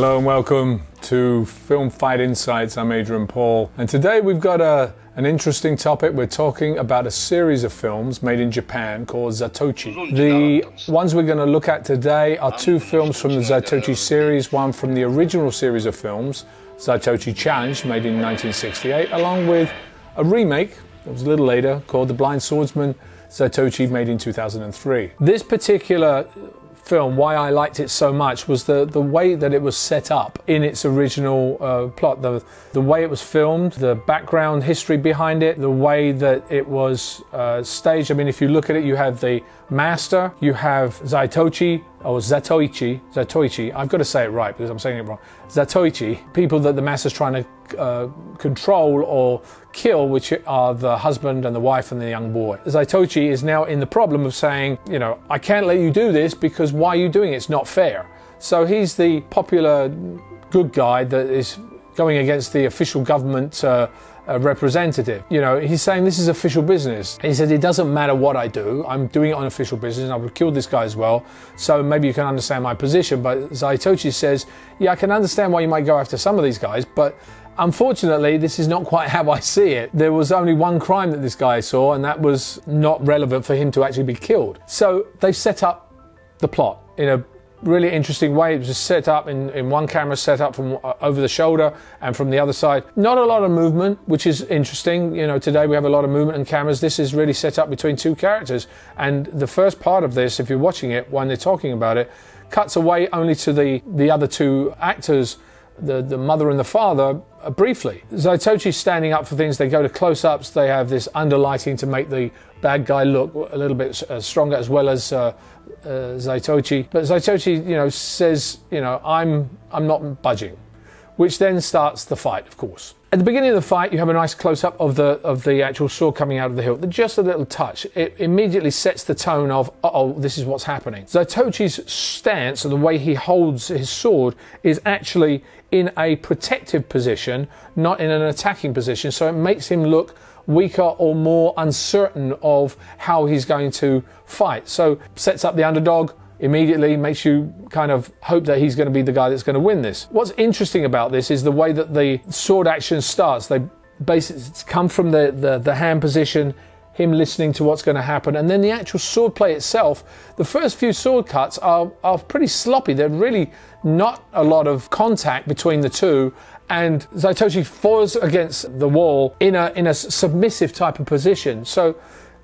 Hello and welcome to Film Fight Insights. I'm Adrian Paul, and today we've got an interesting topic. We're talking about a series of films made in Japan called Zaitochi. The ones we're going to look at today are two films from the Zaitochi series, one from the original series of films, Zaitochi Challenge, made in 1968, along with a remake that was a little later called The Blind Swordsman, Zaitochi, made in 2003. This particular film, why I liked it so much, was the way that it was set up in its original plot, the way it was filmed, the background history behind it, the way that it was staged. I mean, if you look at it, you have the master, you have Zaitochi, or Zaitochi, I've got to say it right because I'm saying it wrong. Zaitochi, people that the master's trying to control or kill, which are the husband and the wife and the young boy. Zaitochi is now in the problem of saying, you know, I can't let you do this because why are you doing it? It's not fair. So he's the popular good guy that is going against the official government representative. You know, he's saying this is official business. He said it doesn't matter what I do, I'm doing it on official business and I would kill this guy as well, so maybe you can understand my position. But Zaitochi says, yeah, I can understand why you might go after some of these guys, but unfortunately this is not quite how I see it. There was only one crime that this guy saw, and that was not relevant for him to actually be killed. So they've set up the plot in a really interesting way. It was just set up in one camera, set up from over the shoulder and from the other side. Not a lot of movement, which is interesting. You know, today we have a lot of movement in cameras. This is really set up between two characters. And the first part of this, if you're watching it when they're talking about it, cuts away only to the other two actors, the mother and the father, briefly. Zaitochi's standing up for things. They go to close-ups. They have this underlighting to make the bad guy look a little bit stronger, as well as Zaitochi. But Zaitochi, you know, says, you know, I'm not budging, which then starts the fight, of course. At the beginning of the fight, you have a nice close-up of the actual sword coming out of the hilt. Just a little touch. It immediately sets the tone of, uh-oh, this is what's happening. Zaitochi's stance, and the way he holds his sword, is actually in a protective position, not in an attacking position. So it makes him look weaker or more uncertain of how he's going to fight. So sets up the underdog, immediately makes you kind of hope that he's going to be the guy that's going to win this. What's interesting about this is the way that the sword action starts. They basically come from the hand position, him listening to what's going to happen, and then the actual sword play itself. The first few sword cuts are pretty sloppy. They're really not a lot of contact between the two, and Zaitochi falls against the wall in a submissive type of position. So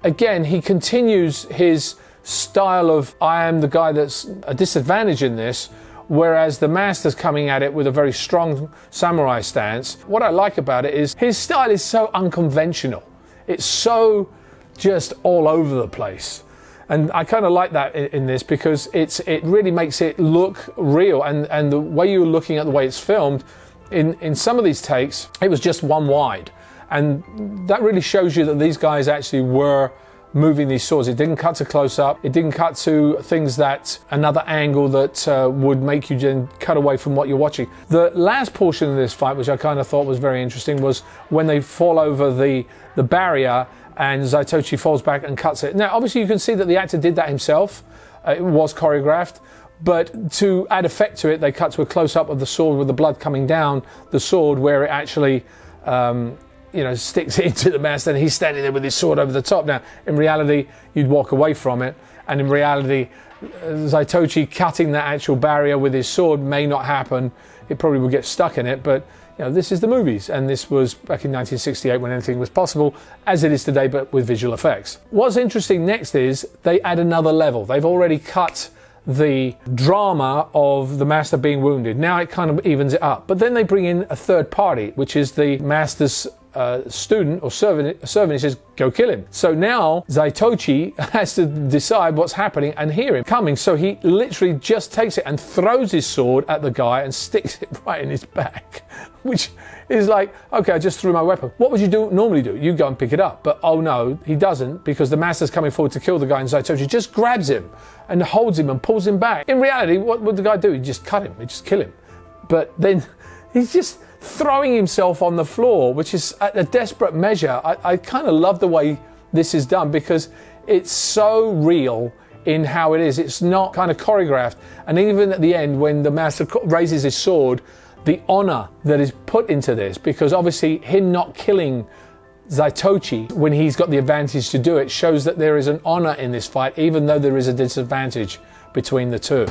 again, he continues his style of, I am the guy that's a disadvantage in this, whereas the master's coming at it with a very strong samurai stance. What I like about it is his style is so unconventional. It's so just all over the place. And I kind of like that in this, because it really makes it look real. And the way you're looking at the way it's filmed, in some of these takes, it was just one wide. And that really shows you that these guys actually were moving these swords. It didn't cut to close up. It didn't cut to things that, another angle that would make you then cut away from what you're watching. The last portion of this fight, which I kind of thought was very interesting, was when they fall over the barrier and Zaitochi falls back and cuts it. Now, obviously you can see that the actor did that himself. It was choreographed. But to add effect to it, they cut to a close-up of the sword with the blood coming down the sword, where it actually you know, sticks into the master, and he's standing there with his sword over the top. Now, in reality, you'd walk away from it, and in reality, Zaitochi cutting that actual barrier with his sword may not happen. It probably would get stuck in it, but you know, this is the movies, and this was back in 1968 when anything was possible, as it is today, but with visual effects. What's interesting next is they add another level. They've already cut the drama of the master being wounded. Now it kind of evens it up. But then they bring in a third party, which is the master's student or servant. He says, go kill him. So now Zaitochi has to decide what's happening and hear him coming. So he literally just takes it and throws his sword at the guy and sticks it right in his back, which is like, okay, I just threw my weapon. What would you normally do? You go and pick it up. But oh no, he doesn't, because the master's coming forward to kill the guy, and Zaitochi just grabs him and holds him and pulls him back. In reality, what would the guy do? He'd just cut him, he'd just kill him. But then he's just throwing himself on the floor, which is at a desperate measure. I kind of love the way this is done, because it's so real in how it is. It's not kind of choreographed. And even at the end, when the master raises his sword, the honor that is put into this, because obviously him not killing Zaitochi when he's got the advantage to do it shows that there is an honor in this fight, even though there is a disadvantage between the two.